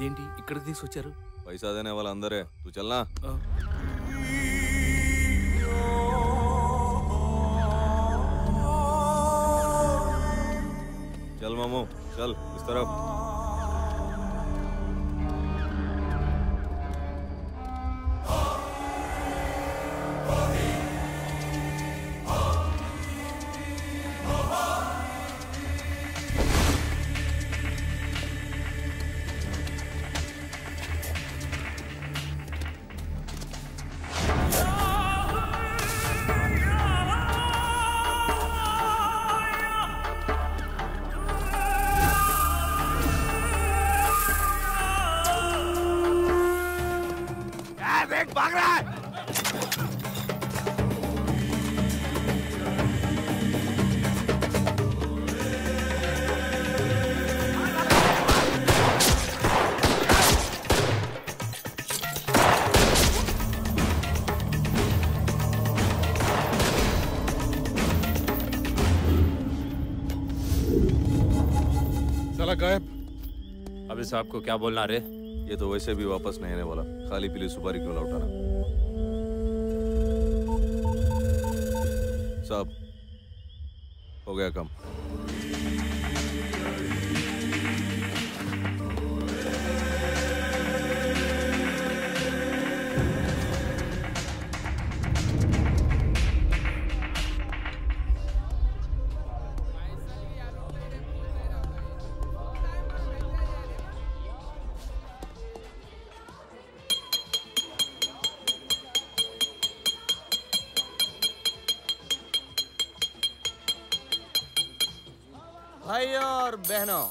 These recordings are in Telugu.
ఇదేంటి ఇక్కడికి తీసుకొచ్చారు? पैसा देने वाला अंदर है, तू चलना। चल मामू चल इस तरफ। भाग रहा है। साला गायब। अभी साहब को क्या बोलना रे? ये तो वैसे भी वापस नहीं आने वाला, खाली पीली सुपारी क्यों लौटाना? साहब हो गया काम। भाई और बहनों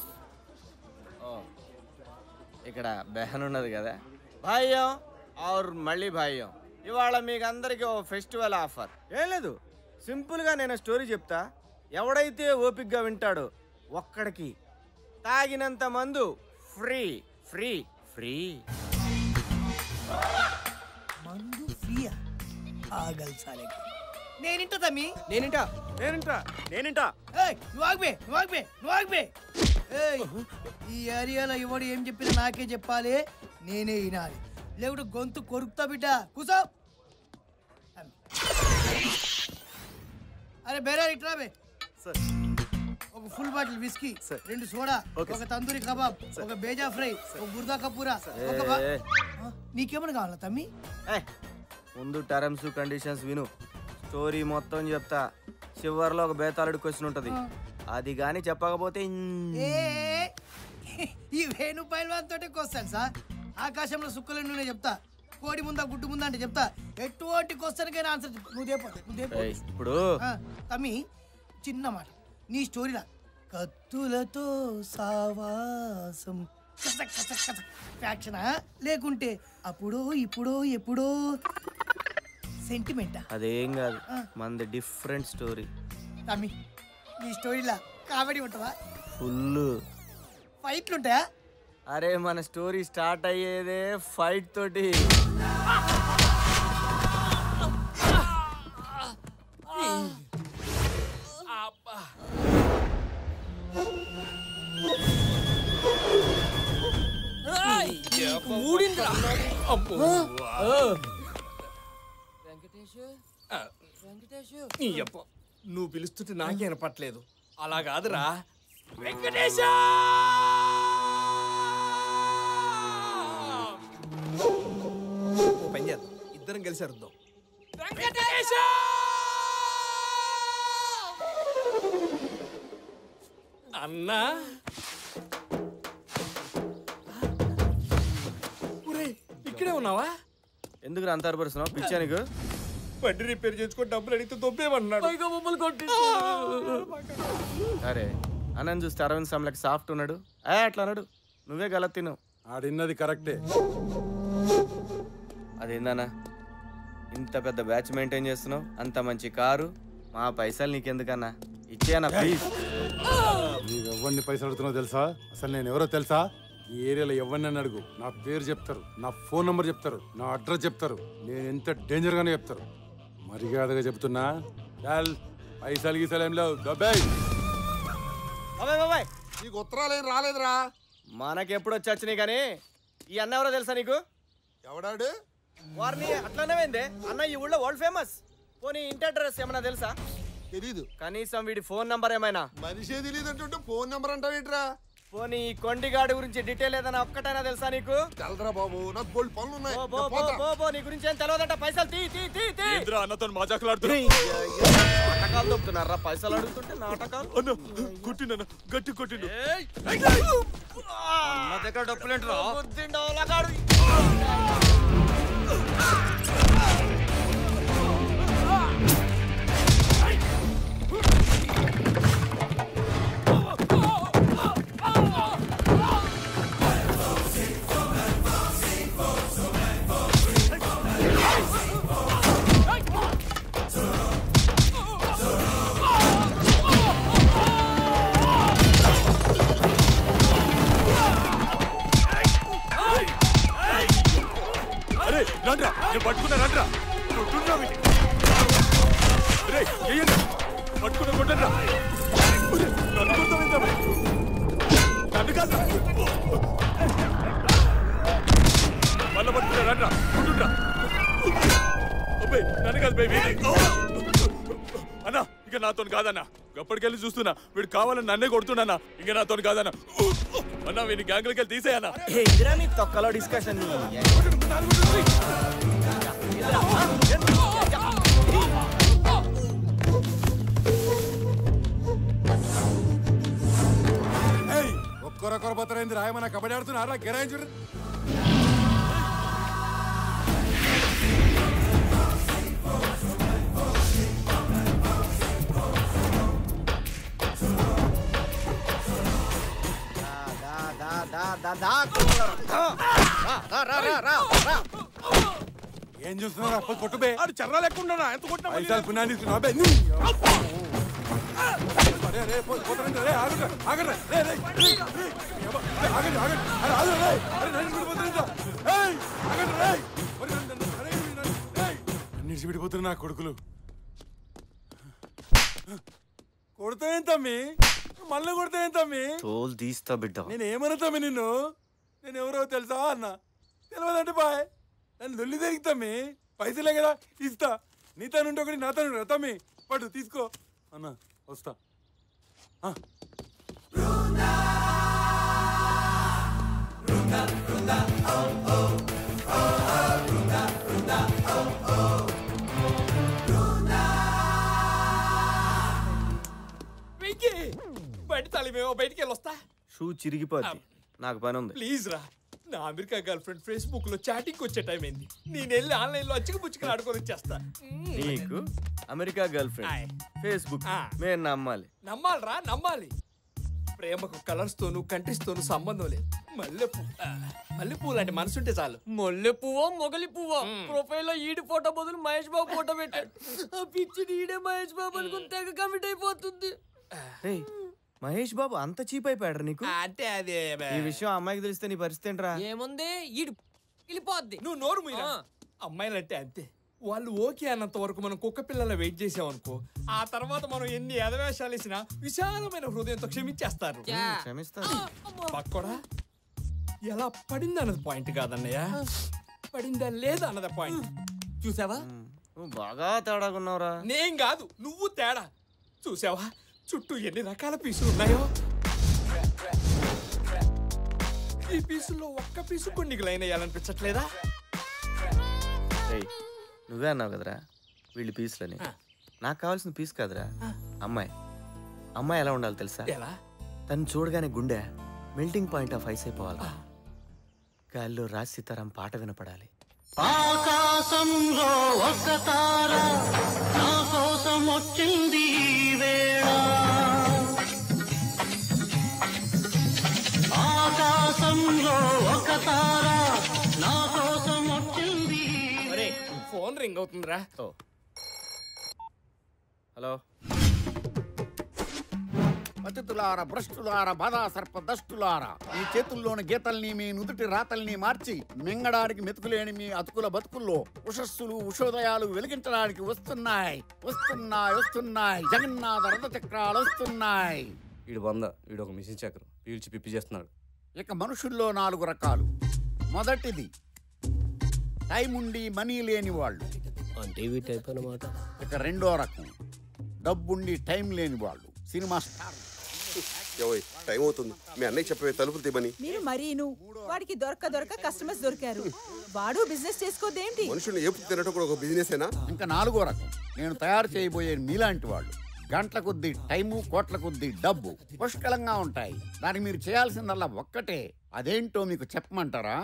ఇక్కడ బెహన్ ఉన్నది కదా భాయ్యో और మళ్ళీ భాయ్యో ఇవాళ మీకు అందరికీ ఓ ఫెస్టివల్ ఆఫర్ ఏం లేదు సింపుల్ గా నేను స్టోరీ చెప్తా ఎవడైతే ఓపికగా వింటాడో ఒక్కడికి తాగినంత మందు ఫ్రీ ఫ్రీ ఫ్రీ మందు ఫ్రీయా ఆగల్ సాలేకి నేనింటా తమ్మి నేనింటా నేనింటా నేనింటా ఏయ్ నువ్వు ఆగ్బే ఏయ్ ఈ ఏరియాలో ఎవడు ఏం చెప్పినా నాకే చెప్పాలి నేనే వినాలి లేకుంటే గొంతు కొరుకుతా బిడ్డ కూసో అరే బేరా ఇట్రా బే సార్ ఒక ఫుల్ బాటిల్ విస్కీ 2 సోడా ఒక తందూరి కబాబ్ ఒక బేజా ఫ్రై ఒక గుర్దా కపూరా ఒక నీకేమన్నా కావాలా తమ్మి ముందు టర్మ్స్ కండిషన్స్ విను స్టోరీ మొత్తం చెప్తా చివర్లో ఒక బేతాళుడు క్వశ్చన్ ఉంటది అది గాని చెప్పకపోతే ఈ వేణు పైల్వాన్ తోటే క్వశ్చన్ సార్ ఆకాశంలో సుక్కలు నువ్వు చెప్తా కోడి ముందా గుడ్డు ముందా అంటే చెప్తా ఎటువంటి క్వశ్చన్ కైనా ఆన్సర్ నువ్వు ఇప్పుడు తమ్మి చిన్న మాట నీ స్టోరీలా కత్తులతో సావాసం ఫ్యాక్షనా లేకుంటే అప్పుడో ఇప్పుడో ఎప్పుడో సెంటిమెంటా? అదేం కాదు మనది డిఫరెంట్ స్టోరీ తమ్మి నీ స్టోరీలా కామెడీ ఉంటుందా? ఫుల్ ఫైట్లు ఉంటాయా? అరే మన స్టోరీ స్టార్ట్ అయ్యేదే ఫైట్ తోటి నువ్వు పిలుస్తుంటే నాకే వినపట్లేదు. అలా కాదురా వెంకటేశ. పని చేద్దాం, ఇద్దరం కలిసి అరుద్దాం. వెంకటేశ అన్నా. ఇక్కడే ఉన్నావా? ఎందుకు అంతర్పరుస్తున్నావు పిచ్చా నీకు? బండి రిపేర్ చేసుకొని డబ్బులు అడిగితే దొబ్బేమన్నాడు. అరే అన్నని చూస్తే అరవింద్ సామ్లకి సాఫ్ట్ ఉన్నాడు. అట్లా అన్నాడు, నువ్వే గలత్ తిన్నావు. ఆడిన్నది కరెక్టే. అదేందన్నా ఇంత పెద్ద బ్యాచ్ మెయింటైన్ చేస్తున్నావు, అంత మంచి కారు, మా పైసలు నీకెందుకన్నా ఇచ్చేయన్నా ప్లీజ్. నీకు ఎవరిని పైసలు అడుగుతున్నావు తెలుసా? అసలు నేను ఎవరో తెలుసా? ఈ ఏరియాలో ఎవరిని అడుగు, నా పేరు చెప్తారు, నా ఫోన్ నంబర్ చెప్తారు, నా అడ్రస్ చెప్తారు, నేను ఎంత డేంజర్గానే చెప్తారు. మర్యాదగా చెప్తున్నా, పైసలు గీసలు ఏం లేవు. బాబాయ్ నీకు ఉత్తరాలు ఏం రాలేదురా? మనకెప్పుడు వచ్చి వచ్చినాయి కానీ ఈ అన్న ఎవరో తెలుసా నీకు? ఎవడాడు? వారిని అట్లానే అన్న ఈ ఊళ్ళో వరల్డ్ ఫేమస్. పోనీ ఇంటి అడ్రస్ ఏమన్నా తెలుసా? తెలీదు. కనీసం వీడి ఫోన్ నంబర్ ఏమైనా? మనిషే తెలీదు అంటుంటే ఫోన్ నెంబర్ అంటావేంట్రా? పోనీ ఈ కొండిగాడి గురించి డీటెయిల్ ఏదైనా ఒక్కటైనా తెలుసా నీకు? తెలరా బాబు, నాకు బోల్డ్ పనులు ఉన్నాయి. నీ గురించి ఏం తెలియదంట. పైసలు తీ తీ తీ తీ. అన్నతో మాజాకులాడుతున్నా. నాటకాలు దొప్పుతున్నారా? పైసలు అడుగుతుంటే నాటకాలు. కొట్టిండు గట్టి కొట్టిండు. నా దగ్గర డబ్బులేంట్రా? బుద్ధిండవలగాడు. రండ్రా, నేను పట్టుకున్నా. రండ్రా, కొట్టుండ్రా వీడిని. పట్టుకున్నా కొట్టండ్రా. నన్ను కొడతావేంట్రా? నన్ను కాదు, మళ్ళా పట్టుకున్నా. రండ్రా, కొట్టుండ్రా. అబ్బాయి నన్ను కాదు బేబీ. అన్నా ఇక నాతో కాదన్నా. ఎప్పటికెళ్ళి చూస్తున్నా వీడు కావాలని నన్నే కొడుతున్నా. ఇక నాతో కాదన్నా. అన్నా వీడిని గ్యాంగ్లకి వెళ్ళి తీసేయన్నా. ఎదురా నీ తొక్కలో డిస్కషన్. ఒక్కరొక్కరు పోతారైంది రాయమన్నా. కబడ్డీ ఆడుతున్నా గిరాయించుడు. ఏం చూస్తున్నా? కొట్టుబే చర్ర లేకుండా ఎంత కొట్టినా పైసలు పునాది విడిపోతున్నా కొడుకులు. కొడతాయేం తమ్మి? మళ్ళీ కొడతాయేం తమ్మి? తోలు తీస్తా బిడ్డ. నేనేమన్నా తమ్మి నిన్ను? నేను ఎవరో తెలుసా అన్న? తెలియదంటే బాయ్ నన్ను దొల్లి తిరిగితమ్మి. పైసలే కదా ఇస్తా. నీ తనుంటే ఒకటి నా తను తమ్మి. పట్టు తీసుకో అన్న. వస్తా. బయట తలిమేమో బయటికి వెళ్ళొస్తా. షూ చిరిగిపోద్ది. నాకు పని ఉంది. ప్లీజ్ రా. నా అమెరికా గర్ల్ ఫ్రెండ్ ఫేస్బుక్ లో చాటింగ్ వచ్చే టైం అయింది. నేను వెళ్ళి ఆన్లైన్ లో అచ్చిక పుచ్చుకుని ఆడుకొని వచ్చేస్తా. నీకు అమెరికా గర్ల్ ఫ్రెండ్, ఫేస్బుక్ మేము నమ్మాలి? నమ్మాలరా, నమ్మాలి. ప్రేమకు కలర్స్ తోను కంట్రీస్ తోను సంబంధం లేదు. మల్లెపూ లాంటి మనసుంటే చాలు. మల్లె పువ్వో మొగలి పువ్వో ప్రొఫైల్ లో ఈడి ఫోటో బదులు మహేష్ బాబు ఫోటో పెట్టాడు. ఆ పిచ్చి ఈడే మహేష్ బాబు అనుకుని తెగ కమిట్ అయిపోతుంది. మహేష్ బాబు అంత చీప్ అయిపోయాడు నీకు? అంటే అదే ఈ విషయం అమ్మాయికి తెలిస్తే నీ పరిస్థితి ఏంట్రా? ఏముంది ఈడు వెళ్ళిపోద్ది. నువ్వు నోరు మూయరా. అమ్మాయిలంటే అంతే. వాళ్ళు ఓకే అన్నంత వరకు మనం కుక్క పిల్లల వెయిట్ చేసామనుకో, ఆ తర్వాత మనం ఎన్ని ఎదవేషాలు వేసినా విశాలమైన హృదయంతో క్షమించేస్తారు. క్షమిస్తాను. పక్కడా ఎలా పడింది అన్నది పాయింట్ కాదన్నయ్య, పడిందా లేదా అన్నది పాయింట్. చూసావా? నువ్వు బాగా తేడాకున్నావురా. నేను కాదు, నువ్వు తేడా. చూసావా చుట్టూ ఎన్ని రకాల పీసులు ఉన్నాయో? ఈ పీసుల్లో ఒక్క పీసు కొన్ని లైన్ వేయాలనిపించట్లేదా? నువ్వే అన్నావు కదరా వీళ్ళు పీసులని. నాకు కావాల్సిన పీస్ కాదురా అమ్మాయి. అమ్మాయి ఎలా ఉండాలి తెలుసా? ఎలా? తను చూడగానే గుండె మెల్టింగ్ పాయింట్ ఆఫ్ ఐస్ అయిపోవాలి. గాల్లో రాజ్ సీతారాం పాట వినపడాలి. ఆకాశంలో ఒక తార నా కోసం వచ్చింది వేళ. ఆకాశంలో ఒక తార నా కోసం వచ్చింది. ఫోన్ రింగ్ అవుతుందిరా. హలో. పతితులార భ్రష్టులార బాధా సర్ప దష్టులారా, ఈ చేతుల్లోని గీతల్ని మీ నుదుటి రాతల్ని మార్చి మింగడానికి మెతుకులేని మీ అతుకుల బతుకుల్లో ఉషస్సులు ఉషోదయాలు వెలిగించడానికి వస్తున్నాయి వస్తున్నాయి వస్తున్నాయి. జగన్నాథ రథ చక్రాలు వస్తున్నాయి. వీడు 100, వీడు ఒక మిషన్ చక్రం పీల్చి పిప్పి చేస్తున్నాడు. ఇక మనుషుల్లో 4 రకాలు. మొదటిది టైం ఉండి మనీ లేని వాళ్ళు. అంటే ఇవి టైప్ అన్నమాట. ఇక రెండో రకం డబ్బుండి టైం లేని వాళ్ళు, సినిమా స్టార్. టైం అవుతుంది, మీ అన్నయ్య చెప్పే తలుపులు తీమని. మీరు మరీను వాడికి దొరక కస్టమర్స్ దొరికారు. వాడు బిజినెస్ చేసుకోదేంటి? మనుషుల్ని ఏపు తినటం కూడా ఒక బిజినెస్ ఏనా? ఇంకా నాలుగో రకం నేను తయారు చేయబోయే మీలాంటి వాళ్ళు. గంటల కొద్దీ టైము, కోట్ల కొద్దీ డబ్బు పుష్కలంగా ఉంటాయి. దానికి మీరు చేయాల్సిందల్లా ఒక్కటే. అదేంటో మీకు చెప్పమంటారా?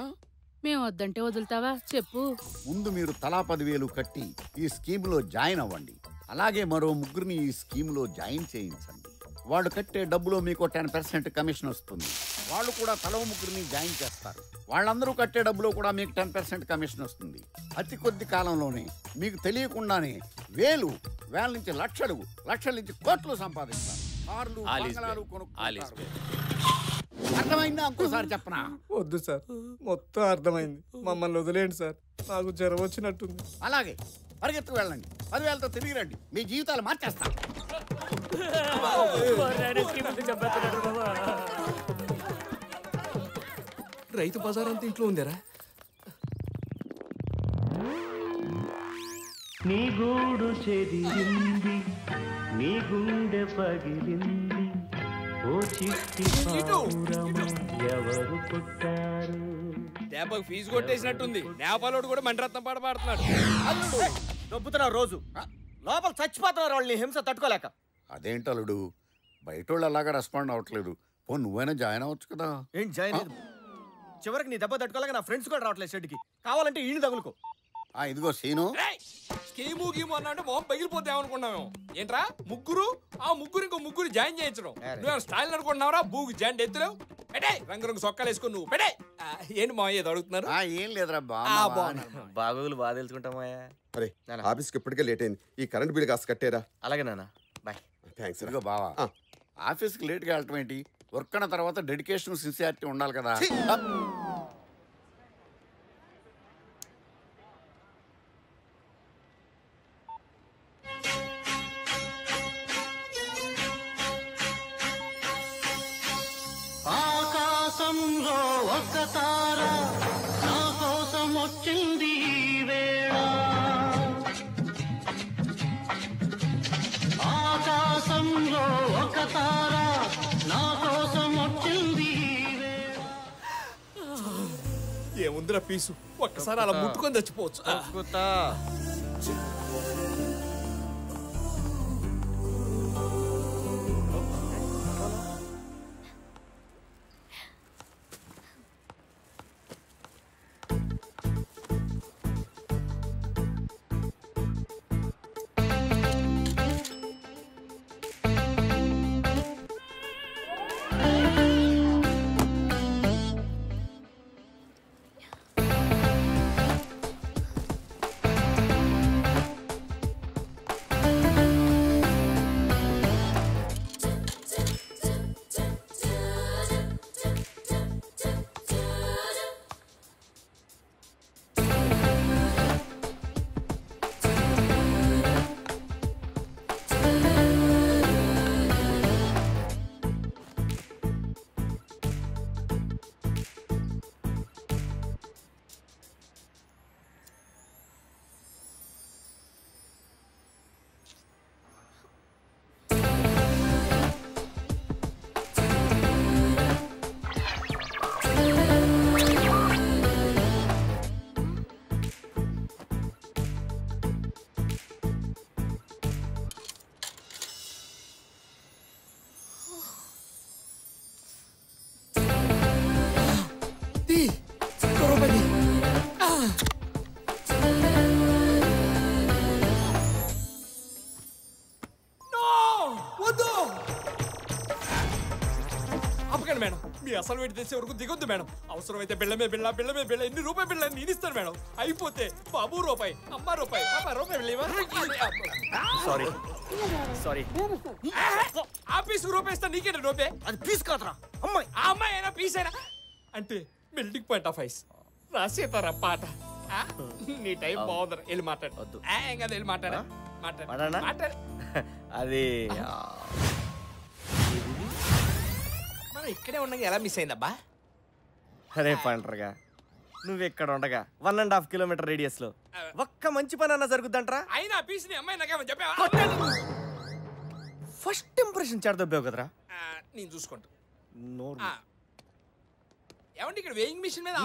మేము వద్దంటే వదులుతావా? చెప్పు. ముందు మీరు తలా 10,000 కట్టి ఈ స్కీమ్లో జాయిన్ అవ్వండి. అలాగే మరో ముగ్గురిని ఈ స్కీమ్లో జాయిన్ చేయించండి. వాళ్ళు కట్టే డబ్బులో మీకు 10% కమిషన్ వస్తుంది. వాళ్ళు కూడా తల ముగ్గురిని జాయిన్ చేస్తారు. వాళ్ళందరూ కట్టే డబ్బులో కూడా మీకు 10% కమిషన్ వస్తుంది. అతి కొద్ది కాలంలోనే మీకు తెలియకుండానే వేల నుంచి లక్షలు, లక్షల నుంచి కోట్లు సంపాదిస్తారు. కార్లు, బంగళాలు కొనుక్కుంటారు. అర్థమైందా? ఇంకోసారి చెప్పనా? వద్దు సార్, మొత్తం అర్థమైంది. మమ్మల్ని వదిలేండి సార్, నాకు జ్వరం వచ్చినట్టుంది. అలాగే పరిగెత్తు వెళ్ళండి. 10,000తో తిరిగి రండి. మీ జీవితాలు మార్చేస్తా. రైతు బజార్ అంతా ఇంట్లో ఉందేరా? నీ గూడు చెదిరింది, నీ గుండె పగిలింది, ఓ చిట్టి ఎవరు పుట్టారు? దెబ్బకు ఫీజు కొట్టేసినట్టుంది. నేపాలోడు కూడా మండరత్నం పాట పాడుతున్నాడు. దొబ్బుతున్నారు రోజు, లోపల చచ్చిపోతున్నారు వాళ్ళని హింస తట్టుకోలేక. అదేంటలుడు బయట వాళ్ళు అలాగా రెస్పాండ్ అవ్వట్లేదు. పో నువ్వైనా జాయిన్ అవ్వచ్చు కదా. ఏం జాయిన్ అయ్యేది? చివరికి నీ దెబ్బ తట్టుకోలేక నా ఫ్రెండ్స్ కూడా రావట్లేదు షెడ్కి. కావాలంటే ఈయన తగులుకో. ఇదిగో సీను, స్కీము గీము అన్నా మొహం పగిలిపోతే ఏమనుకున్నావు? ఏంట్రా ముగ్గురు? ఆ ముగ్గురు ఇంకో ముగ్గురు జాయిన్ చేయించడం నువ్వు స్టైల్ అనుకుంటున్నావురా? బూకి జాయింట్ ఎత్తులేవు. పెట్టే రంగు సొక్కాలు వేసుకుని నువ్వు పెట్టే. ఏంటి మా ఏదో అడుగుతున్నారు? ఏం లేదురా బాగోగులు బాగా తెలుసుకుంటామా? అరే ఆఫీస్కి ఇప్పటికే లేట్ అయింది. ఈ కరెంట్ బిల్ కాస్త కట్టారా? అలాగే నాన్న, బాయ్. థ్యాంక్స్. ఇదిగో బావా, ఆఫీస్కి లేట్గా వెళ్ళటం ఏంటి? వర్క్ అన్న తర్వాత డెడికేషన్, సిన్సియారిటీ ఉండాలి కదా. ఆకాశంలో ఒక తార నా కోసం వచ్చింది వేళ. ఆకాశంలో ఒక తార నా కోసం వచ్చింది వేళ. ఏముందిరా పీసు, ఒక్కసారి అలా ముట్టుకొని చచ్చిపోవచ్చు. మేడం, మీ అసలు వేడి తెచ్చే వరకు దిగొద్దు మేడం. అవసరమైతే బిళ్ళమే బిళ్ళ, బిళ్ళమే బిళ్ళ, ఎన్ని రూపాయి బిళ్ళ నేను ఇస్తాను మేడం. అయిపోతే బాబు రూపాయి, అమ్మ రూపాయి, పాప రూపాయి బిళ్ళ. సారీ సారీ, ఆఫీస్ రూపాయి ఇస్తా, నీకేంటి రూపాయి? అది పీస్ కాదురా అమ్మాయి. ఆ అమ్మాయి అయినా పీస్ అయినా అంటే బిల్డింగ్ పాయింట్ ఆఫ్ ఐస్ రాసేతారా పాట. నీ టైం బాగుందరా, వెళ్ళి మాట్లాడు. వద్దు ఏం కదా, వెళ్ళి మాట్లాడా మాట్లాడు. అది మనం ఇక్కడే ఉన్నాక ఎలా మిస్ అయిందబ్బా? అరే పంటరుగా, నువ్వు ఇక్కడ ఉండగా 1.5 కిలోమీటర్ రేడియస్ లో ఒక్క మంచి పని అన్న జరుగుద్దంట్రా. అయినా పీస్ ని అమ్మాయి నాకేమో చెప్పావా? ఫస్ట్ ఇంప్రెషన్ చెడదొబ్బావు కదరా. నేను చూసుకుంటా. నోరు ఏమంటే ఇక్కడ వేయింగ్ మిషన్ మీద